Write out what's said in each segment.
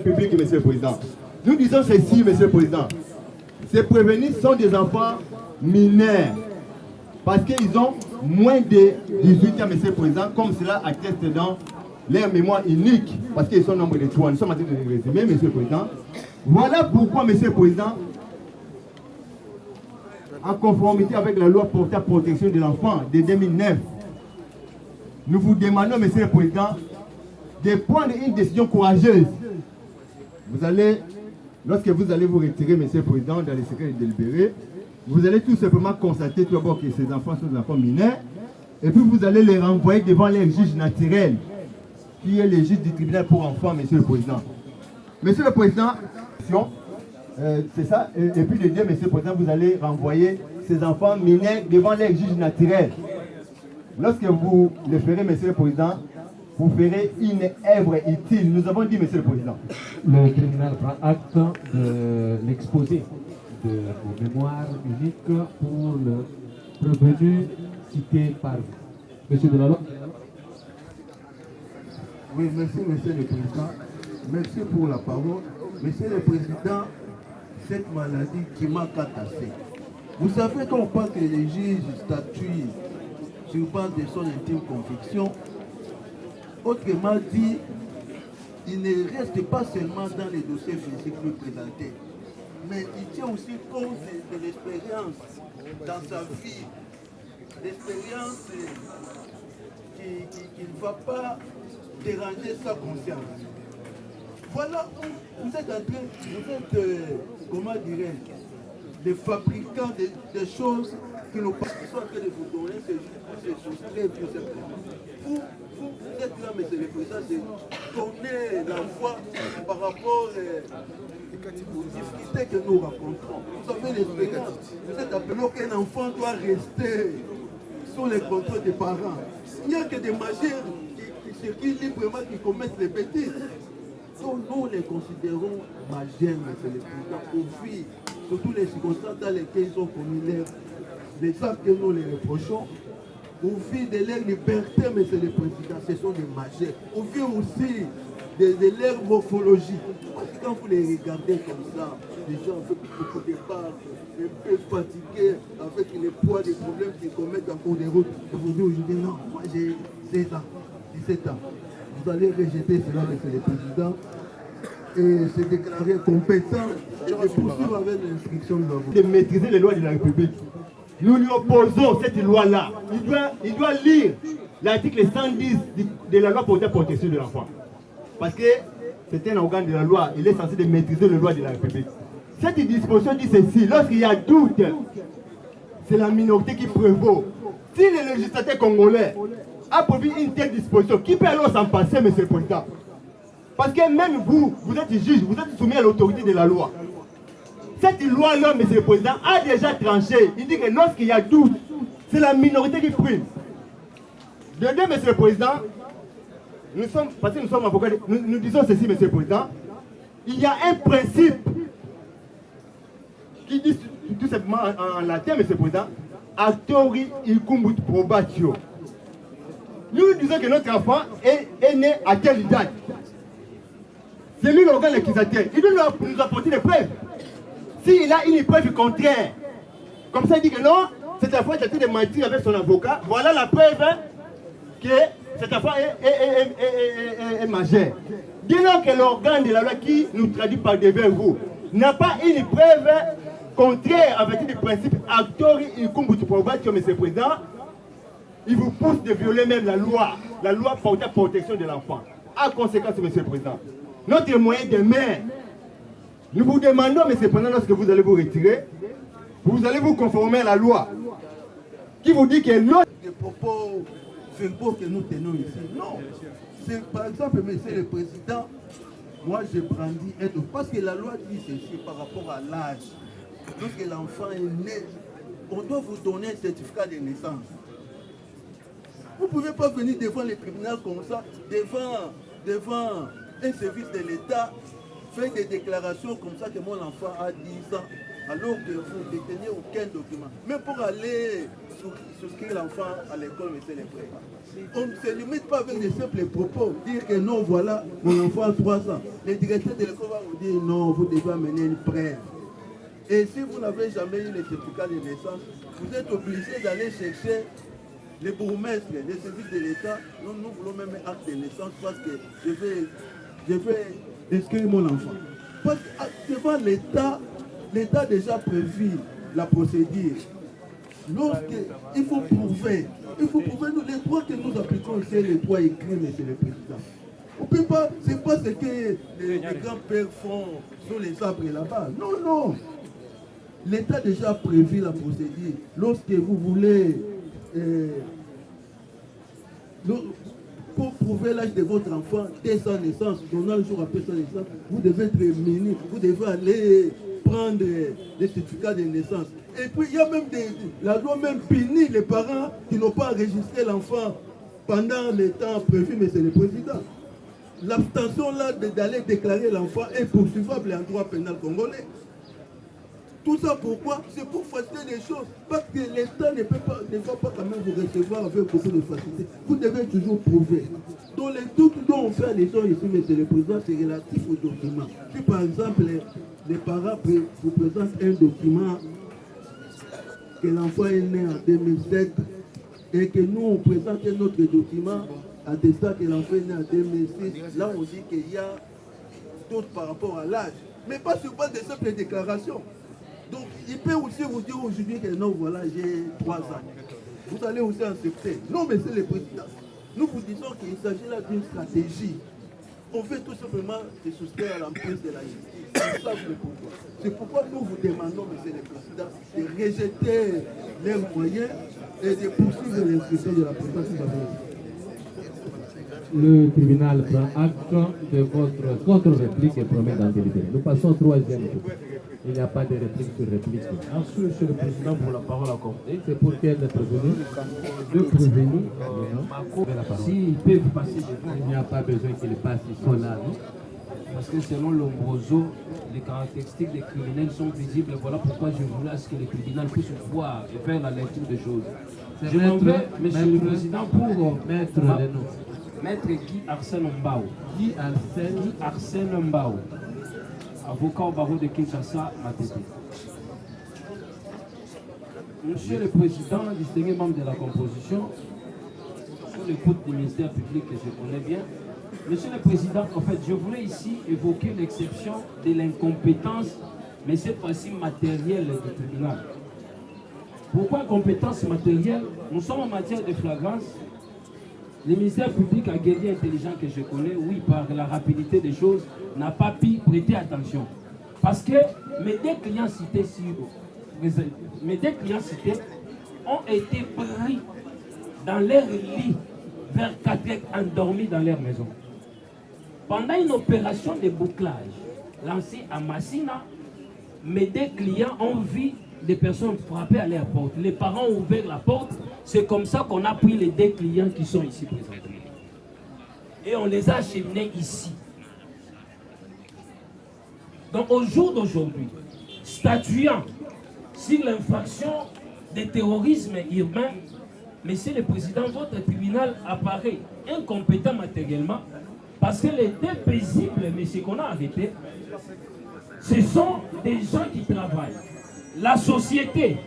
République, Monsieur le Président. Nous disons ceci, Monsieur le Président. Ces prévenus sont des enfants mineurs. Parce qu'ils ont moins de 18 ans, Monsieur le Président, comme cela atteste dans leur mémoire unique. Parce qu'ils sont nombre de 3. Nous sommes en train de les résumer, Monsieur le Président. Voilà pourquoi, Monsieur le Président, en conformité avec la loi portant à protection de l'enfant de 2009, nous vous demandons, Monsieur le Président, de prendre une décision courageuse. Vous allez, lorsque vous allez vous retirer, Monsieur le Président, dans les secrets délibérés, vous allez tout simplement constater tout d'abord que ces enfants sont des enfants mineurs, et puis vous allez les renvoyer devant les juges naturels, qui est le juge du tribunal pour enfants, Monsieur le Président. Monsieur le Président, c'est ça, et puis de dire, Monsieur le Président, vous allez renvoyer ces enfants mineurs devant les juges naturels. Lorsque vous le ferez, Monsieur le Président, vous ferez une œuvre utile. Nous avons dit, Monsieur le Président. Le tribunal prend acte de l'exposé de vos mémoires uniques pour le prévenu cité par vous. Monsieur Delaloy. Oui, merci, Monsieur le Président. Merci pour la parole. Monsieur le Président, cette maladie qui m'a cassé. Vous savez, quand on parle que les juges statuent sur base de son intime conviction, autrement dit, il ne reste pas seulement dans les dossiers physiques nous présentés, mais il tient aussi compte de l'expérience dans sa vie, l'expérience qui ne va pas déranger sa conscience. Voilà où vous êtes en train, vous êtes, comment dirais-je, des fabricants de choses que nos parents sont en train de vous donner, c'est soustraire tout simplement. Vous êtes là, Monsieur le Président, de donner la voix par rapport aux difficultés que nous rencontrons. Vous avez l'expérience. Vous êtes appelé qu'un enfant doit rester sous les contrôles des parents. Il n'y a que des majeurs qui circulent librement, qui commettent les bêtises. Donc nous les considérons majeurs, Monsieur le Président, au vu de toutes les circonstances dans lesquelles ils ont commis les actes que nous les reprochons. Au vu de leur liberté, Monsieur le Président, ce sont des majeurs. Au vu aussi de leur morphologie. Parce que quand vous les regardez comme ça, les gens au départ, un peu fatigués avec le poids des problèmes qu'ils commettent en cours de route. Et vous dites aujourd'hui, non, moi j'ai 16 ans, 17 ans. Vous allez rejeter cela, Monsieur le Président, et se déclarer compétent et poursuivre avec l'instruction de la voie. De maîtriser les lois de la République. Nous lui opposons cette loi-là. Il doit lire l'article 110 de la loi pour la protection de l'enfant. Parce que c'est un organe de la loi, il est censé de maîtriser les lois de la République. Cette disposition dit ceci, lorsqu'il y a doute, c'est la minorité qui prévaut. Si le législateur congolais a produit une telle disposition, qui peut alors s'en passer, Monsieur le Président? Parce que même vous êtes juge, vous êtes soumis à l'autorité de la loi. Cette loi-là, Monsieur le Président, a déjà tranché. Il dit que lorsqu'il y a doute, c'est la minorité qui prime. De deux, Monsieur le Président, parce que nous sommes avocats, nous disons ceci, Monsieur le Président, il y a un principe qui dit tout simplement en latin, Monsieur le Président, actori incumbit probatio. Nous disons que notre enfant est né à quelle date? C'est lui l'organe accusateur. Il doit nous apporter des preuves. S'il a une preuve contraire, comme ça il dit que non, cet enfant est en train de mentir avec son avocat, voilà la preuve que cet enfant est majeur. Dès lors que l'organe de la loi qui nous traduit par devers vous n'a pas une preuve contraire avec le principe actori incumbit probatio, Monsieur le Président, il vous pousse de violer même la loi portant à protection de l'enfant. En conséquence, Monsieur le Président, notre moyen de main, nous vous demandons, Monsieur le Président, lorsque vous allez vous retirer, vous allez vous conformer à la loi qui vous dit que l'autre... Les propos verbaux que nous tenons ici, non. C'est par exemple, Monsieur le Président, moi j'ai brandi parce que la loi dit ceci par rapport à l'âge. Lorsque l'enfant est né, on doit vous donner un certificat de naissance. Vous ne pouvez pas venir devant les tribunaux comme ça, devant un service de l'État, faire des déclarations comme ça que mon enfant a 10 ans, alors que vous ne détenez aucun document. Même pour aller souscrire l'enfant à l'école, mais c'est les prépas. On ne se limite pas avec des simples propos, dire que non, voilà, mon enfant a 3 ans. Le directeur de l'école va vous dire non, vous devez amener une preuve. Et si vous n'avez jamais eu le certificat de naissance, vous êtes obligé d'aller chercher les bourgmestres, les services de l'État. Nous voulons même un acte de naissance parce que je vais inscrire mon enfant. Parce que devant l'État a déjà prévu la procédure. Il faut prouver nous, les droits que nous appliquons ici, les droits écrits, monsieur le président. On peut pas, c'est pas ce que les grands-pères font sur les arbres là-bas. Non, non. L'État a déjà prévu la procédure. Lorsque vous voulez, pour prouver l'âge de votre enfant dès sa naissance, donnant le jour après sa naissance, vous devez être muni, vous devez aller prendre les certificats de naissance. Et puis il y a même la loi même punit les parents qui n'ont pas enregistré l'enfant pendant le temps prévu, monsieur le président. L'abstention là d'aller déclarer l'enfant est poursuivable en droit pénal congolais. Tout ça pourquoi? C'est pour faciliter les choses. Parce que l'État ne va pas quand même vous recevoir avec beaucoup de facilité. Vous devez toujours prouver. Dans les doutes dont on fait les choses ici, monsieur le président, c'est relatif aux documents. Si par exemple, les parents vous présentent un document que l'enfant est né en 2007 et que nous on présente un autre document attestant que l'enfant est né en 2006, là on dit qu'il y a d'autres par rapport à l'âge. Mais pas sur base de simples déclarations. Donc, il peut aussi vous dire aujourd'hui que non, voilà, j'ai 3 ans. Vous allez aussi accepter. Non, mais c'est le président. Nous vous disons qu'il s'agit là d'une stratégie. On veut tout simplement se soustraire à l'emprise de la justice. C'est ça le pourquoi. C'est pourquoi nous vous demandons, monsieur le président, de rejeter leurs moyens et de poursuivre l'instruction de la présidence. Le tribunal prend acte de votre contre-réplique et promet d'en délibérer. Nous passons au 3e tour. Il n'y a pas de réplique sur réplique. Merci, monsieur le président, pour la parole accordée. C'est pour quel prévenu? Le prévenu, s'il peut vous passer devant. Il n'y a pas besoin qu'il passe, ils sont là, non? Parce que selon Lombroso, les caractéristiques des criminels sont visibles. Voilà pourquoi je voulais à ce que le tribunal puisse voir et faire la lecture des choses. Je m'en vais, monsieur le président, pour Maître Leno. Maître Guy Arsène Mbao. Guy Arsène Mbao. Avocat au barreau de Kinshasa, Matete. Monsieur le Président, distingué membre de la composition, sur l'écoute du ministère public que je connais bien, Monsieur le Président, en fait, je voulais ici évoquer l'exception de l'incompétence, mais cette fois-ci matérielle du tribunal. Pourquoi incompétence matérielle? Nous sommes en matière de flagrance. Le ministère public a guerrier intelligent que je connais, oui, par la rapidité des choses, n'a pas pu prêter attention. Parce que mes 2 clients cités ont été pris dans leur lit vers 4 heures, endormis dans leur maison. Pendant une opération de bouclage lancée à Massina, mes 2 clients ont vu des personnes frapper à leur porte. Les parents ont ouvert la porte. C'est comme ça qu'on a pris les 2 clients qui sont ici présents. Et on les a acheminés ici. Donc au jour d'aujourd'hui, statuant sur l'infraction de terrorisme urbain, Monsieur le Président, votre tribunal apparaît incompétent matériellement parce que les 2 paisibles, messieurs, qu'on a arrêtés, ce sont des gens qui travaillent. La société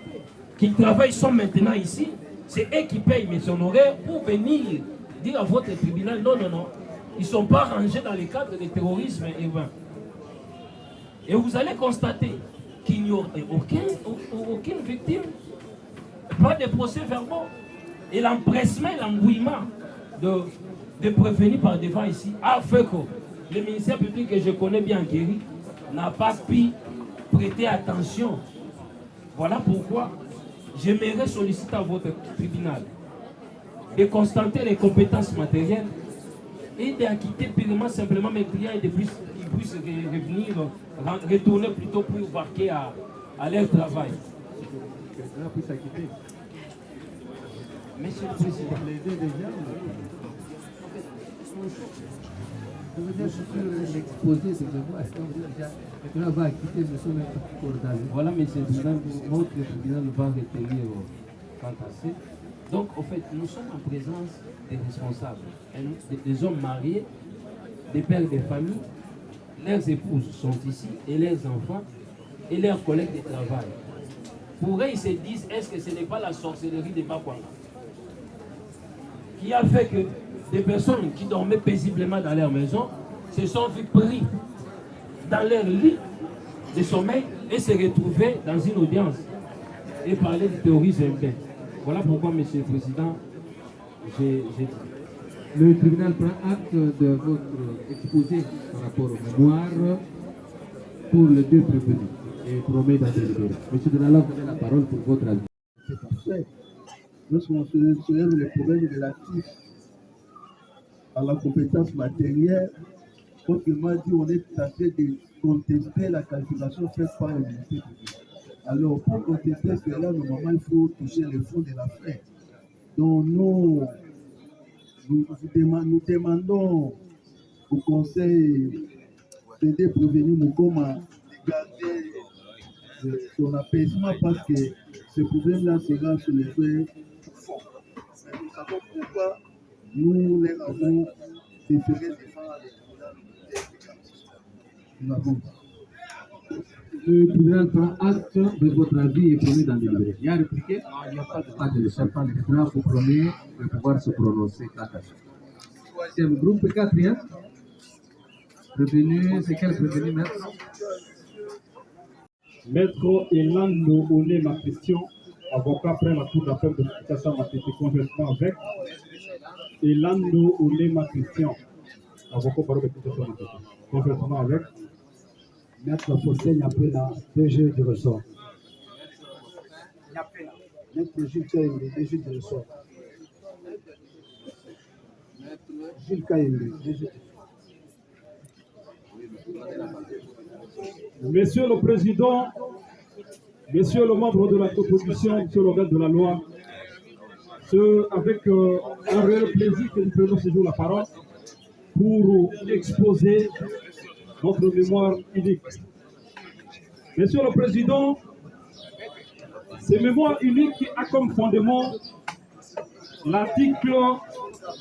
qui travaille sont maintenant ici, c'est eux qui payent mes honoraires pour venir dire à votre tribunal, non, non, non, ils ne sont pas rangés dans le cadre du terrorisme urbain. Et vous allez constater qu'il n'y a aucune victime, pas de procès verbaux. Et l'empressement, l'embrouillement de prévenir par devant ici a fait que le ministère public que je connais bien guéri n'a pas pu prêter attention. Voilà pourquoi j'aimerais solliciter à votre tribunal de constater les compétences matérielles et d'acquitter purement simplement mes clients et de plus qu'ils puissent revenir, retourner plutôt pour vaquer à leur travail. Monsieur le Président, l'exposé de devoir, maintenant va quitter M. Maître Cordaze. Voilà, monsieur le Président, votre tribunal va retenir fantasser. Donc, en fait, nous sommes en présence des responsables, des hommes mariés, des pères de famille. Leurs épouses sont ici, et leurs enfants, et leurs collègues de travail. Pour eux, ils se disent, est-ce que ce n'est pas la sorcellerie de Bakwanga qui a fait que des personnes qui dormaient paisiblement dans leur maison se sont vues pris dans leur lit de sommeil et se retrouver dans une audience et parler du terrorisme urbain. Voilà pourquoi, Monsieur le Président, j'ai dit. Le tribunal prend acte de votre exposé par rapport au mémoire pour les deux prévenus et promet d'en délibérer. Monsieur Denala, vous avez la parole pour votre avis. C'est parfait. Lorsqu'on soulève les problèmes relatifs à la compétence matérielle, comme il m'a dit, on est tenté de contester la qualification faite par l'unité publique. Alors, pour contester cela, normalement, il faut toucher le fond de l'affaire. Donc, nous demandons au Conseil d'aider prévenir Mukoma de garder son apaisement parce que ce problème-là sera soulevé fond. Mais nous savons pourquoi nous les avons préféré défendre les tribunaux. Nous avons. Le tribunal prend acte de votre avis et promet d'en délibérer. Il y a répliqué? Non, il n'y a pas de cas de serpent. Le tribunal vous promet de pouvoir se prononcer quant à ça. Troisième groupe, quatrième. Prévenu, c'est quel prévenu, maître? Maître Elando Olema Christian, avocat près la cour d'appel de Kinshasa, m'a été conjointement avec Elando Olema Christian, avocat par le Kinshasa, conjointement avec Maître Fossé Nyapela, DG du ressort. Maître Gilles Kaïmbe, DG du ressort. Maître Gilles Kaïmbe, DG. Monsieur le Président, Messieurs les membres de la composition, Monsieur l'organe de la loi, c'est avec un réel plaisir que nous prenons ce jour la parole pour exposer notre mémoire unique. Monsieur le Président, ce mémoire unique a comme fondement l'article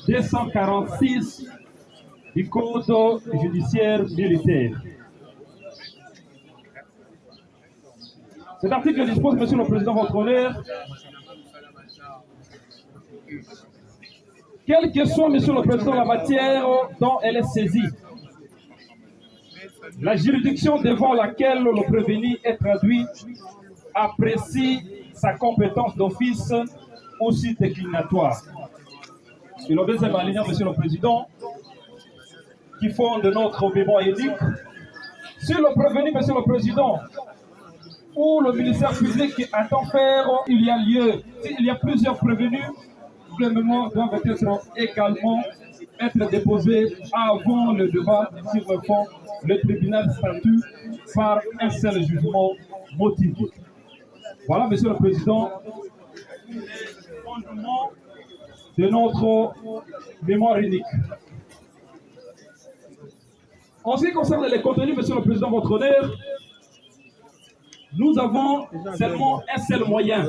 246 du Code judiciaire militaire. Cet article dispose, Monsieur le Président, votre honneur, quelle que soit, Monsieur le Président, la matière dont elle est saisie, la juridiction devant laquelle le prévenu est traduit apprécie sa compétence d'office aussi déclinatoire. Et le deuxième alinéa, Monsieur le Président, qui fonde notre mémoire unique, sur le prévenu, Monsieur le Président, où le ministère public attend faire, il y a lieu. S'il y a plusieurs prévenus, les mémoires doivent également être déposées avant le débat sur le fond. Le tribunal statue par un seul jugement motivé. Voilà, Monsieur le Président, le fondement de notre mémoire unique. En ce qui concerne les contenus, Monsieur le Président, votre honneur, nous avons seulement un seul moyen.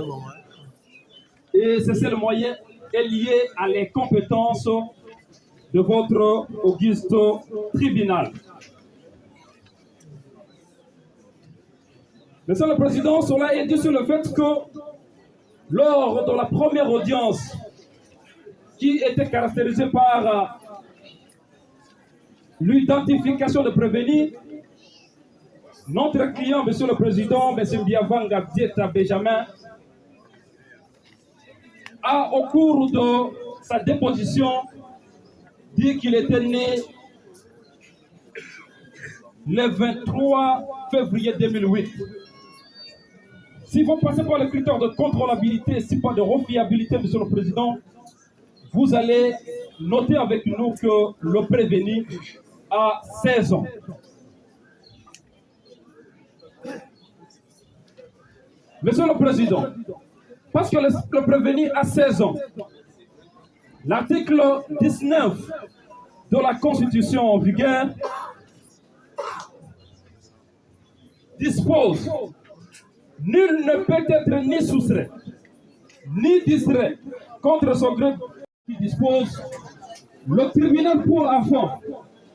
Et ce seul moyen est lié à les compétences de votre auguste tribunal. Monsieur le Président, cela est dû sur le fait que lors de la première audience qui était caractérisée par l'identification de prévenus, notre client, Monsieur le Président, M. Biavanga Dieta Benjamin, a, au cours de sa déposition, dit qu'il était né le 23 février 2008. Si vous passez par le critère de contrôlabilité, si pas de refiabilité, Monsieur le Président, vous allez noter avec nous que le prévenu a 16 ans. Monsieur le Président, parce que le prévenu a 16 ans, l'article 19 de la Constitution en vigueur dispose « Nul ne peut être ni soustrait ni distrait contre son gré qui dispose, le tribunal pour enfants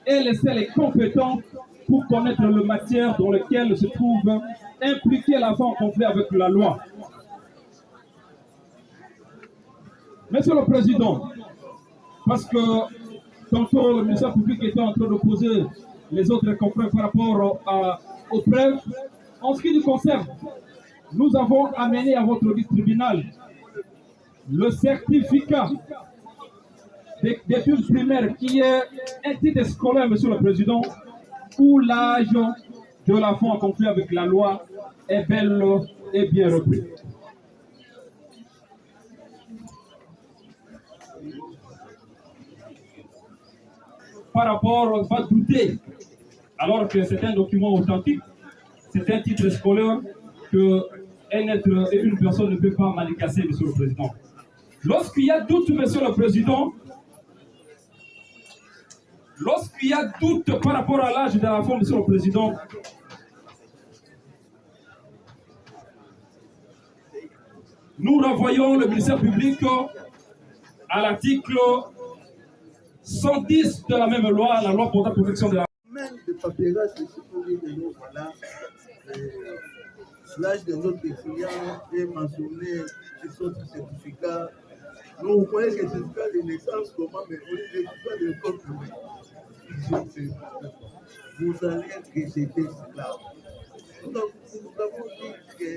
est le seul compétent pour connaître le matière dans laquelle se trouve impliqué l'enfant en conflit avec la loi. Monsieur le Président, parce que tantôt le ministère public était en train de poser les autres confrères par rapport aux preuves, en ce qui nous concerne, nous avons amené à votre tribunal le certificat d'études primaires qui est un titre scolaire, Monsieur le Président, où l'âge de l'enfant en conflit avec la loi est bel et bien repris. Par rapport, on va douter, alors que c'est un document authentique, c'est un titre scolaire qu'un être et une personne ne peut pas malicasser, Monsieur le Président. Lorsqu'il y a doute, Monsieur le Président, lorsqu'il y a doute par rapport à l'âge de l'enfant, Monsieur le Président, nous renvoyons le ministère public à l'article 110 de la même loi, la loi pour la protection de la... Même de paperasse, pour dire que nous, voilà, l'âge de notre étudiant est mentionné sur son certificat. Nous, vous voyez que le certificat de naissance, comment, mais on est le certificat de l'école primaire. Vous allez être rejeté cela. Nous avons dit que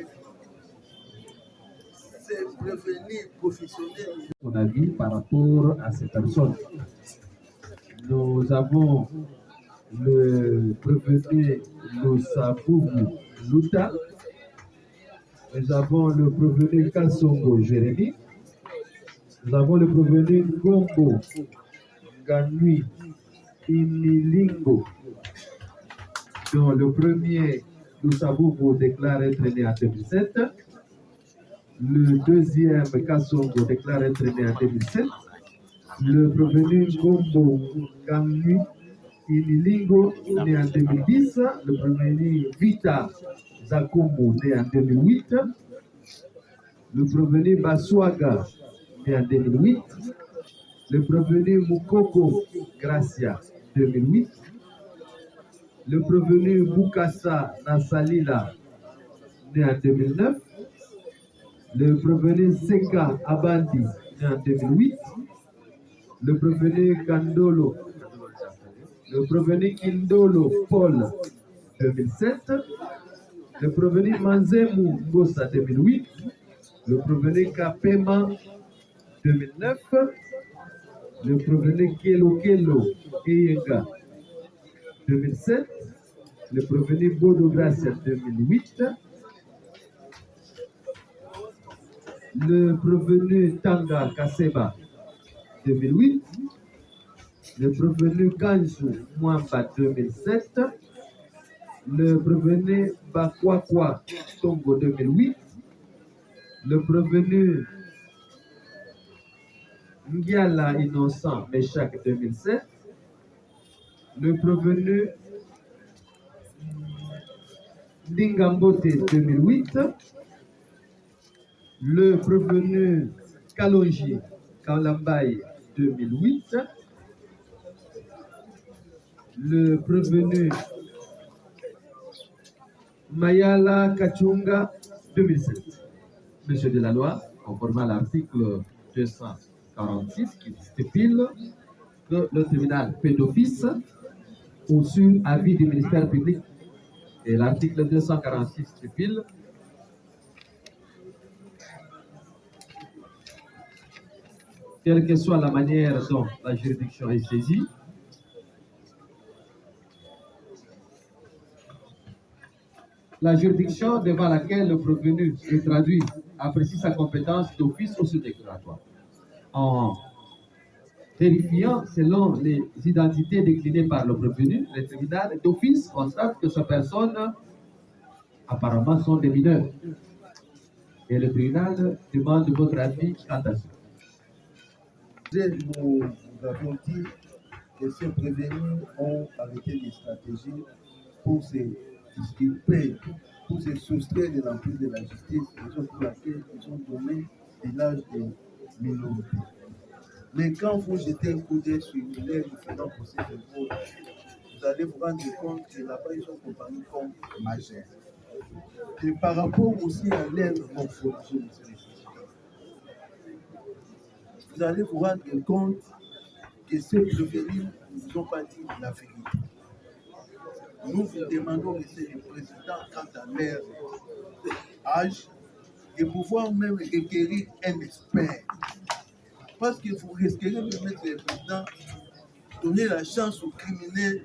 c'est prévenir professionnel. Son avis par rapport à ces personnes. Nous avons le prévenu Lussabougou Luta, nous avons le prévenu Kassongo Jérémy, nous avons le prévenu Gombo Ganui Inilingo, dont le premier Lussabougou déclare être né en 2007, le deuxième Kassongo déclare être né en 2007, le prévenu Gombo Ganui Inilingo, né en 2010, le prévenu Vita Zakumbu, né en 2008, le prévenu Baswaga, né en 2008, le prévenu Mukoko Gracia, 2008, le prévenu Bukasa Nasalila, né en 2009, le prévenu Seka Abandi, né en 2008, le prévenu Kandolo, le prévenu Kindolo Paul, 2007, le prévenu Manzemu Ngosa, 2008, le prévenu Kapema, 2009, le prévenu Kelo Kelo Eyenga, 2007, le prévenu Bodo Gracia, 2008, le prévenu Tanga Kaseba, 2008, le prévenu Kanju Mwamba, 2007, le prévenu Bakwakwa Tongo, 2008, le prévenu Ngiala Innocent Meshak, 2007, le prévenu Dingambote, 2008, le prévenu Kalonji Kalambaye, 2008, le prévenu Mayala Kachunga, 2007. Monsieur de la loi, conformément à l'article 246 qui stipule que le tribunal fait d'office ou sur avis du ministère public, et l'article 246 stipule quelle que soit la manière dont la juridiction est saisie, la juridiction devant laquelle le prévenu est traduit apprécie sa compétence d'office ou sur déclaratoire. En vérifiant selon les identités déclinées par le prévenu, le tribunal d'office constate que ces personnes apparemment sont des mineurs. Et le tribunal demande votre avis quant à ça. Nous avons dit que ces prévenus ont arrêté des stratégies pour se disculper, pour se soustraire de l'emprise de la justice, raison pour laquelle ils ont donné de l'âge de minorité. Mais quand vous jetez un coup d'œil sur les différents procès-verbaux, vous allez vous rendre compte que là-bas, ils sont compris comme majeurs. Et par rapport aussi à leur morphologie, vous allez vous rendre compte que ceux prévenus ne vous ont pas dit la vérité. Nous vous demandons, monsieur le Président, quant à leur âge, de pouvoir même requérir un expert. Parce que vous risquerez de mettre le Président, donner la chance aux criminels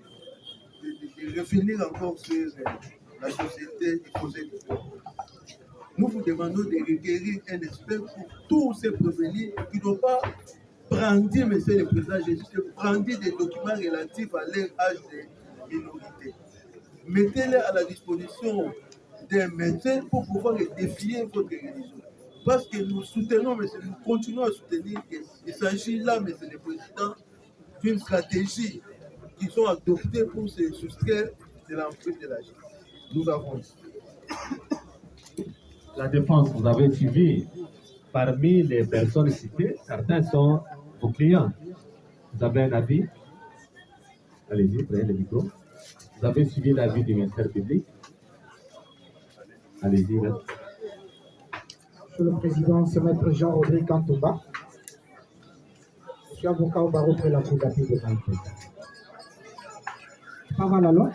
de revenir encore sur la société et poser des problèmes. Nous vous demandons de requérir un expert pour tous ces prévenus qui n'ont pas brandir, monsieur le Président, juste brandir des documents relatifs à leur âge de minorité. Mettez-les à la disposition d'un médecin pour pouvoir défier votre religion. Parce que nous soutenons, monsieur, nous continuons à soutenir qu'il s'agit là, monsieur le Président, d'une stratégie qui sont adoptées pour se soustraire de l'emprise de la justice. Nous avons la défense, vous avez suivi. Parmi les personnes citées, certains sont vos clients. Vous avez un avis? Allez-y, prenez le micro. Vous avez suivi l'avis du ministère public? Allez-y, là. Monsieur le Président, c'est Maître Jean-Rodrigue Kantoumba. Je suis avocat au barreau de la Cour d'appel de Nantes. Pas mal alors.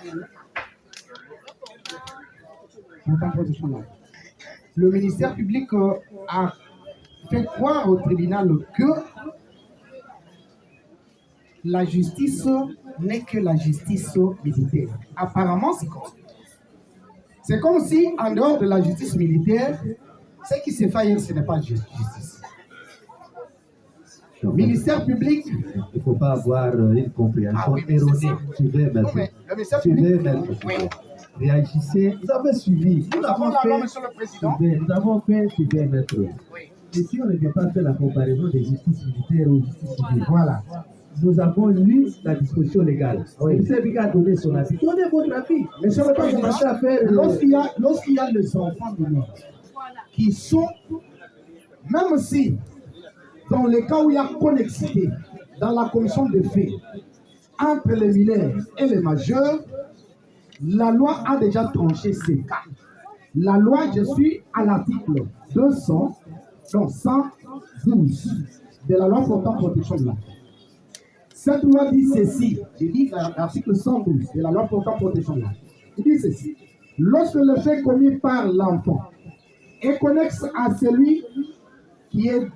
Le ministère public a fait croire au tribunal que la justice n'est que la justice militaire. Apparemment, c'est comme ça. C'est comme si, en dehors de la justice militaire, ce qui se fait ailleurs, ce n'est pas justice. Le ministère public... Il ne faut pas avoir une compréhension erronée. Suivez, maître. Suivez, maître. Réagissez. Vous avez suivi. Nous avons fait... Monsieur le Président. Nous avons fait, suivez, maître. Et si on ne vient pas faire la comparaison des justices militaires aux justices civiles, voilà. Nous avons lu la disposition légale. Oui. Le service a donné son avis. Donnez votre avis. Mais sur le Président, lorsqu'il y a les enfants de l'homme qui sont, même si, dans les cas où il y a connexité dans la commission des faits entre les mineurs et les majeurs, la loi a déjà tranché ces cas. La loi, je suis à l'article 112 de la loi portant protection de l'enfant. Cette loi dit ceci, je dis l'article 112 de la loi portant protection de l'enfant. Il dit ceci: lorsque le fait commis par l'enfant est connexe à celui qui est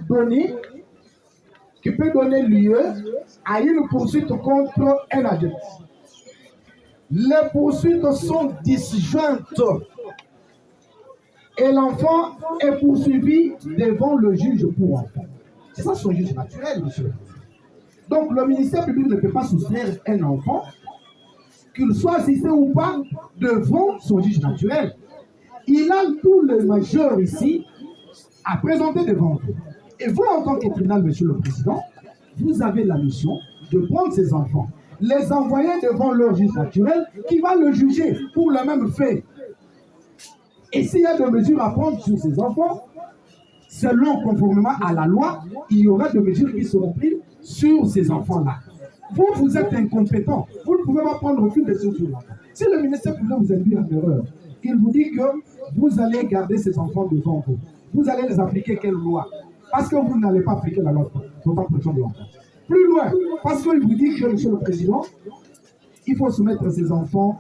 donné, qui peut donner lieu à une poursuite contre un adulte. Les poursuites sont disjointes et l'enfant est poursuivi devant le juge pour enfant. C'est ça son juge naturel, monsieur. Donc le ministère public ne peut pas soustraire un enfant, qu'il soit assisté ou pas, devant son juge naturel. Il a tous les majeurs ici à présenter devant vous. Et vous, en tant que tribunal, monsieur le Président, vous avez la mission de prendre ces enfants, les envoyer devant leur juge naturel qui va le juger pour le même fait. Et s'il y a des mesures à prendre sur ces enfants, selon conformément à la loi, il y aura des mesures qui seront prises sur ces enfants-là. Vous, vous êtes incompétent. Vous ne pouvez pas prendre aucune décision sur l'enfant. Si le ministère public vous induit en erreur, il vous dit que vous allez garder ces enfants devant vous. Vous allez les appliquer quelle loi? Parce que vous n'allez pas appliquer la loi de protection de l'enfant. Plus loin, parce qu'il vous dit que, monsieur le Président, il faut soumettre ces enfants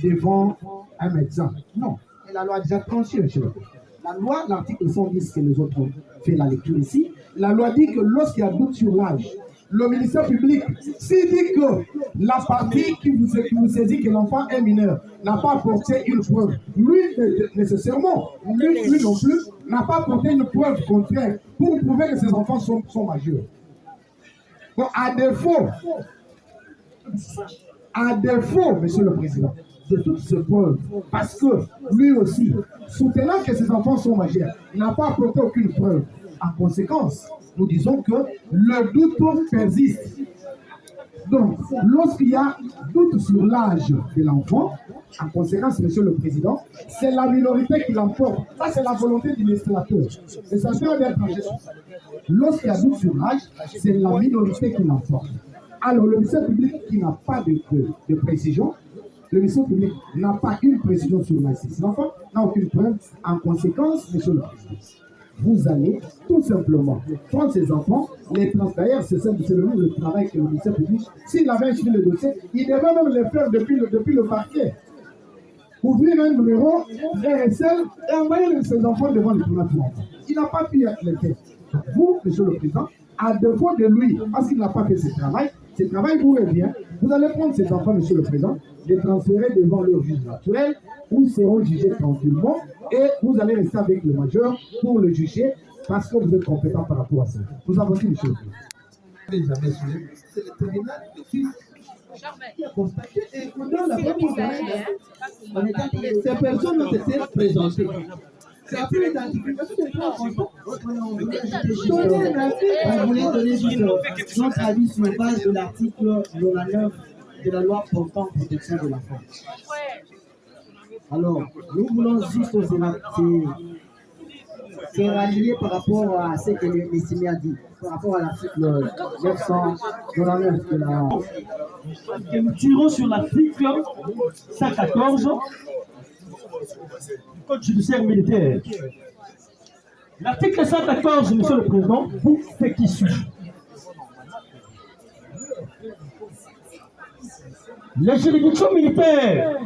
devant un médecin. Non, et la loi a déjà tranché, monsieur le Président. La loi, l'article 110 que les autres ont fait la lecture ici, la loi dit que lorsqu'il y a doute sur l'âge, le ministère public, s'il dit que la partie qui vous saisit que l'enfant est mineur n'a pas apporté une preuve, lui nécessairement, lui non plus, n'a pas apporté une preuve contraire pour prouver que ses enfants sont majeurs. Bon, à défaut, monsieur le Président, de toutes ces preuves, parce que lui aussi, soutenant que ses enfants sont majeurs, n'a pas apporté aucune preuve. En conséquence, nous disons que le doute persiste. Donc, lorsqu'il y a doute sur l'âge de l'enfant, En conséquence, Monsieur le Président, c'est la minorité qui l'emporte. Ça, c'est la volonté du législateur. Et ça peut être tranché. Lorsqu'il y a doute sur l'âge, c'est la minorité qui l'emporte. Alors, le ministère public qui n'a pas de précision, le ministère public n'a pas une précision sur l'âge. L'enfant n'a aucune preuve. En conséquence, Monsieur le Président, vous allez tout simplement prendre ces enfants, les transférer, c'est le travail que le ministère public, s'il avait instruit le dossier, il devait même le faire depuis le parquet. Ouvrir un numéro, RSL, et envoyer ces enfants devant le tribunal pour enfants. Il n'a pas pu être le fait. Vous, Monsieur le Président, à défaut de lui, parce qu'il n'a pas fait ce travail vous revient, vous allez prendre ces enfants, Monsieur le Président, les transférer devant leur juge naturel, où ils seront jugés tranquillement, et vous allez rester avec le majeur pour le juger, parce que vous êtes compétent par rapport à ça. Nous avons dit, Monsieur le Président. C'est le tribunal de fils qui a constaté et dans la ces personnes ont été présentées. C'est après l'identification des trois enfants. On voulait donner juste notre avis sur base de l'article 99 de la loi portant protection de l'enfant. Alors, nous voulons juste se rallier par rapport à ce que l'estimé a dit, par rapport à l'article 999 de la loi. Que nous tirons sur l'article 114 du Code judiciaire militaire. L'article 114, Monsieur le Président, vous fait qui suit. Les juridictions militaires,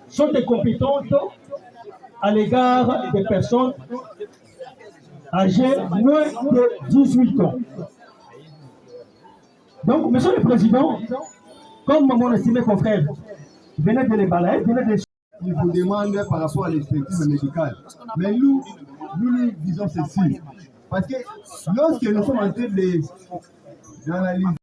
sont des compétentes à l'égard des personnes âgées moins de 18 ans. Donc, Monsieur le Président, comme mon estimé confrère venait de les balayer, il vous demande par rapport à l'expertise médicale. Mais nous disons ceci. Parce que lorsque nous sommes en train d'analyser,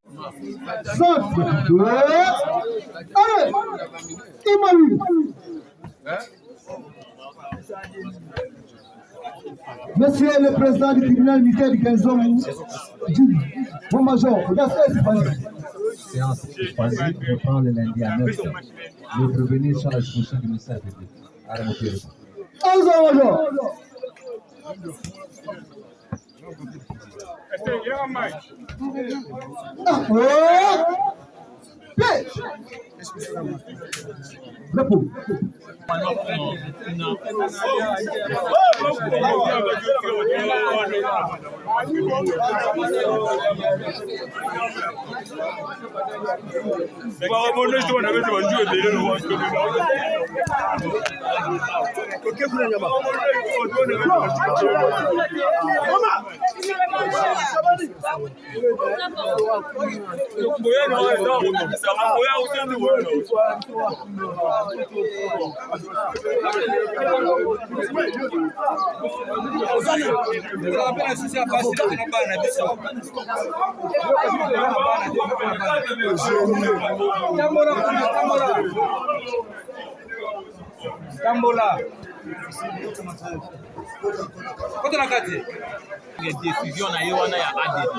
Monsieur le Président du tribunal militaire du 15 ans, bon major, regarde ce qui se passe. Séance suspendue, reprend le lundi à 9h. Le prévenir sur la disposition du ministère public. À remonter le Tambola. Décision na yewana ya ADD.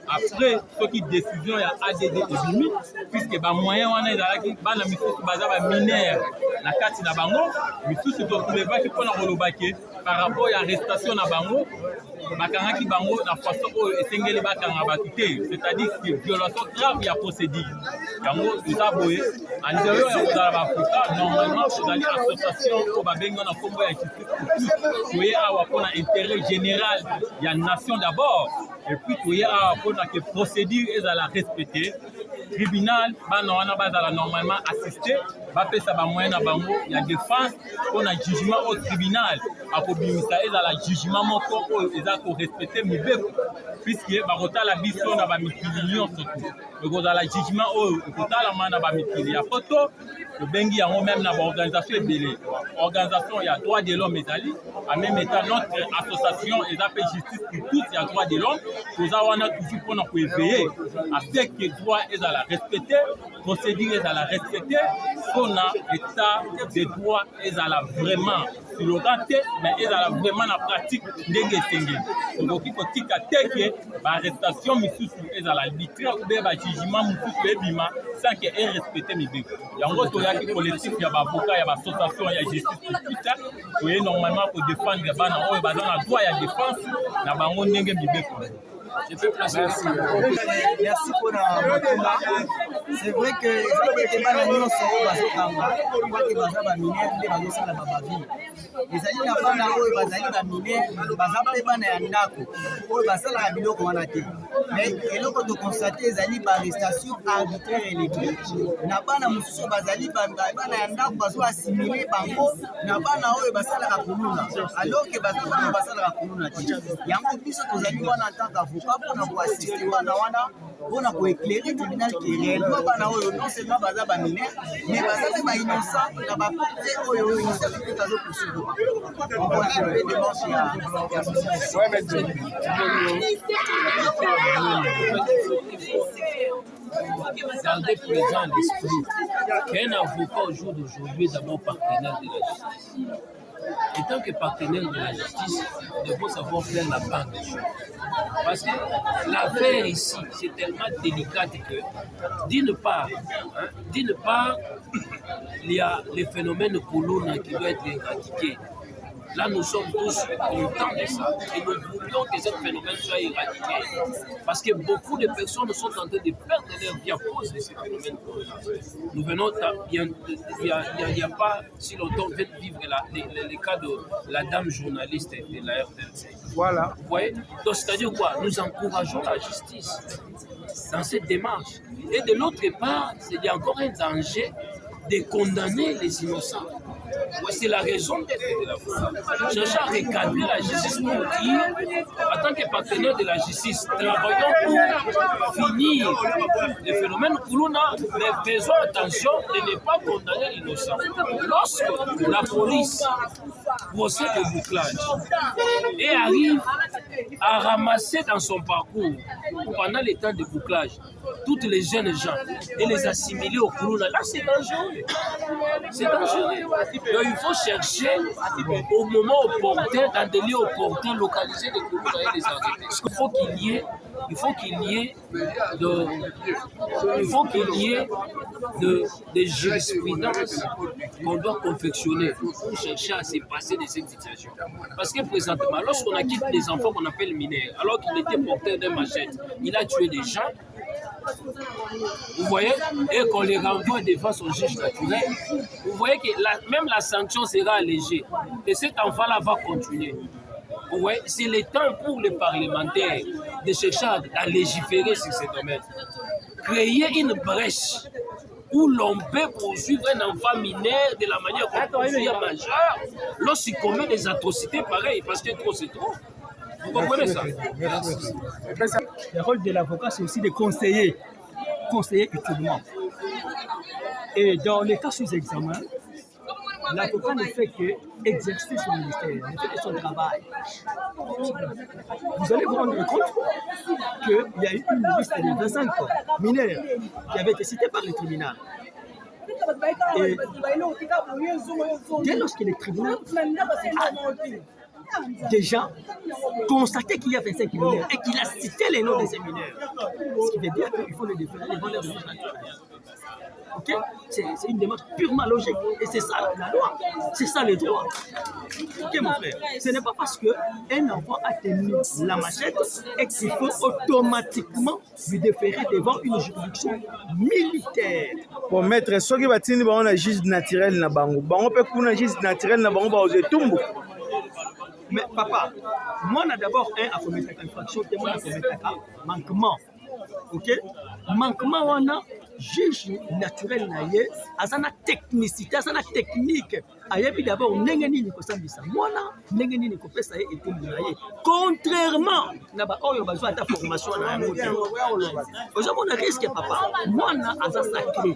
Après ce qui décision ya ADD ebimi puisque ba moyen wana ezalaki bana misusu baza ba mineur na kati na bango misusu to tulevaki pona kolobaki par rapport ya arrestation na bango bakangaki bango na façon oyo esengeli bakanga batu te, c'est-à-dire que violation grave ya procédure yango eza boye anzelo ya kozala baafrika normalement kozali association oyo babengi na kombo ya justice toye awa mpona intérêt général ya nation d'abord et puis toye awa mpona ke procédure ezala respecté tribunal bana wana bazala normalement assisté bapesa bamoyen na bango ya défense mpona jugement au tribunal akobimisa ezala jugement moko oyo eza korespecte mibeko puisque bakotala biso na bamikili nyonso te ekozala jugement oyo ekotalama na bamikili ya poto tobengi yango même na baorganisation ebele organisation ya droit de l'homme ezali en même état notre association eza pe justice pour tous ya droit de l'homme toza wana toujours mpona koéveiller afin que droit ezala respecté procédure ezala respecté mpona état de droit ezala vraiment slogan te mais ezala vraiment na pratique ndenge esengeli tokoki kotika te ke baarrestation misusu ezala arbitraire ou bien bajugement mosusu ebima sans ke erespecte mibeko yango toyaki collectif ya baavocat ya bassociation ya justice publique toye normalement kodéfendre bana oyo baza na droit ya défense na bango ndenge mibeko. Merci pour la c'est vrai que les bananions sont bazokanga que baza ba mineur nde bazosala ba baville ezali na bana oyo bazali ba mineur baza mpe bana ya ndako oyo basalaka biloko wana te mais eloko tokonstate ezali ba arrestation arbitraire illégale na bana mosusu bazali bana ya ndako bazoassimile bango na bana oyo basalaka kuluna alors que baza bana basalaka kuluna te yango biso tozali wana en tant qu'avocat mpona koassiste bana wana mpona koéclairer tribunal ke réellement bana oyo non seulement baza bamineur mais baza mpe bainnocent na bakote oyo innocent peut azopoursuivre voilà un peu démarche ya Gardez présent l'esprit qu'un avocat au jour d'aujourd'hui est d'abord partenaire de la justice. Et tant que partenaire de la justice, nous devons savoir faire la part des choses. Parce que l'affaire ici, c'est tellement délicate que, d'une part, il y a les phénomènes colonna qui doivent être éradiqués. Là, nous sommes tous contents de ça. Et nous voulions que ce phénomène soit éradiqué. Parce que beaucoup de personnes sont en train de perdre leur vie à cause de ces phénomènes. Nous venons, il n'y a pas si longtemps, on vient de vivre le cas de la dame journaliste de la RTLC. Voilà. Vous voyez? Donc, c'est-à-dire quoi? Nous encourageons la justice dans cette démarche. Et de l'autre part, il y a encore un danger de condamner les innocents. Ouais, c'est la raison d'être de la foi. Chercher à recadrer la justice pour dire, en tant que partenaire de la justice, travaillons pour finir le phénomène Kuluna, mais faisons attention de ne pas condamner l'innocent. Lorsque la police procède au bouclage et arrive à ramasser dans son parcours, pendant les temps de bouclage, toutes les jeunes gens et les assimiler au Kuluna, là c'est dangereux. C'est dangereux. Donc il faut chercher au moment opportun, dans des lieux opportuns, localiser les Kuluna et les arrêter. Il faut qu'il y ait des jurisprudences qu'on doit confectionner pour chercher à se passer de cette situation. Parce que présentement, lorsqu'on acquitte des enfants qu'on appelle mineurs, alors qu'il était porteur d'un machette, il a tué des gens, vous voyez, et qu'on les renvoie devant son juge naturel, vous voyez que même la sanction sera allégée. Et cet enfant-là va continuer. Vous voyez, c'est le temps pour les parlementaires de chercher à légiférer sur ces domaines. Créer une brèche où l'on peut poursuivre un enfant mineur de la manière qu'on poursuit un majeur lorsqu'il commet des atrocités pareilles, parce que trop c'est trop. Vous comprenez ça? Le rôle de l'avocat, c'est aussi de conseiller utilement. Et dans les cas sous examen, l'avocat ne fait qu'exercer son ministère, ne fait que son travail. Vous allez vous rendre compte qu'il y a eu une liste de 25 mineurs qui avait été citée par le tribunal. Et dès lorsque le tribunal a déjà constaté qu'il y a 25 mineurs et qu'il a cité les noms de ces mineurs, ce qui veut dire qu'il faut les défendre devant leur juge naturel. Okay? C'est une démarche purement logique et c'est ça la loi, c'est ça le droit. Ok mon frère, ce n'est pas parce qu'un enfant a tenu la machette et qu'il faut automatiquement lui déférer devant une juridiction militaire. Pour mettre ce qui va tenir dans un juge naturel na bango, bango peut qu'on un juge naturel na bango ba oser tumbo. Mais papa, moi on a d'abord un à commettre infraction, et moi à commettre un manquement. Ok? Manquement on a juge naturel naie, azana technicité, azana technique. Ayebi d'abord nengeni ko sambisa. Mwana nengeni ko pesa e etumbu naie. Contrairement na ba oyo bazwa ta formation na yango. Aujourd'hui on risque papa. Mwana aza sacré.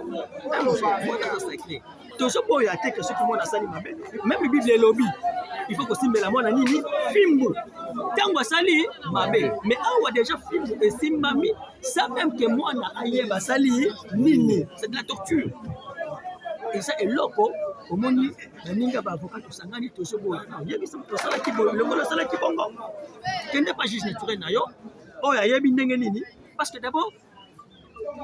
Mwana aza sacré. Toujours pour y attaquer que ce que moi na sali mabe. Même Bible le lobby. Il faut que simbela mwana nini fimbu. Tango sali mabe. Mais awa déjà fimbu et simbami, ça même que mwana ayeba sali nini, c'est de la torture. et ça est loco au moni baninga ba avocat to sangani to so boy yebisa to sala ki boy le ngolo sala ki bongo kende pas juge naturel na yo oh ya yebi ndenge nini parce que d'abord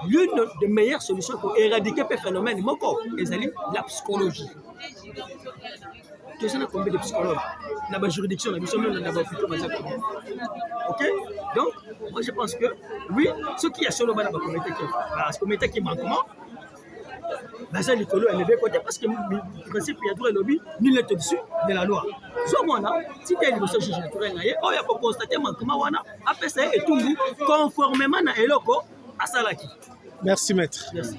l'une des meilleures solutions pour éradiquer ce phénomène moko ezali la psychologie. Tu sais combien de psychologues dans la juridiction la mission même d'abord plutôt OK, donc moi je pense que oui ce qui a sur le bas de comité qui manquement ça les colo élevé côté parce que le principe il y a droit lobby nul n'est au-dessus de la loi soit moi là si tu es le juge naturel là oh il y a pour constater manquement wana après ça et tout conformément na eloko à salaki. Merci maître. Merci.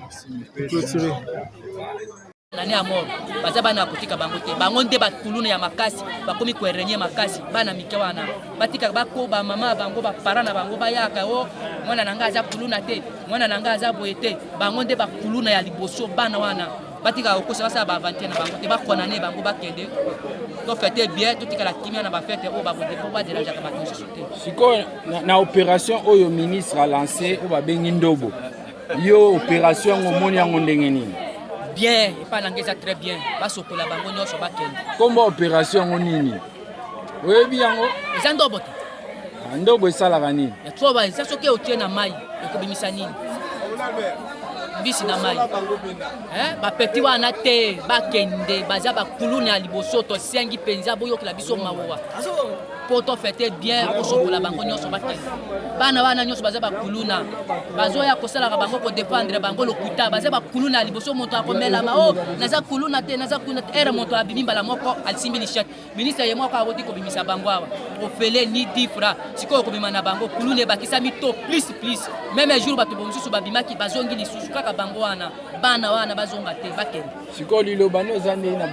Nani amor baza bana kotika bango te bango nde bakuluna ya makasi bakomi kwerenye makasi bana mike wana batika bako ba mama bango ba parana bango bayaka o mwana nanga aza kuluna te mwana nanga aza boyete bango nde bakuluna ya liboso bana wana batika okosa basa ba avanter na bango te bakona ne bango bakende to fete bien to tika la kimia na ba fete o ba bote po ba déranger ka bato sote siko na opération oyo ministre a lancé o ba bengi ndobo yo opération ngomoni yango ndenge nini bien et pas l'anglaise très bien ba sokola bango nyoso ba kende komba opération nini oyebi yango eza ndobo te ndobo esalaka nini to ba eza soki otie na mai ekobimisa nini bisi na mai ba petit wana te ba kende baza ba kuluna ya liboso to sengi penza boyokela biso mawa poto fete bien osokola bango nyoso ba kende bana wana nyoso baza ba kuluna bazoya kosala bango ko défendre bango lokuta baza ba kuluna liboso moto akomela ma o naza kuluna te naza kuluna te era moto abimba la moko alsimbi lishet ministre ye moko awoti ko bimisa bango awa ofele ni difra siko ko bimana bango kulune bakisa mito plus même jour bato bonsusu babimaki bazongi lisusu kaka bango wana bana wana bazonga te bakende siko lilo bano zande na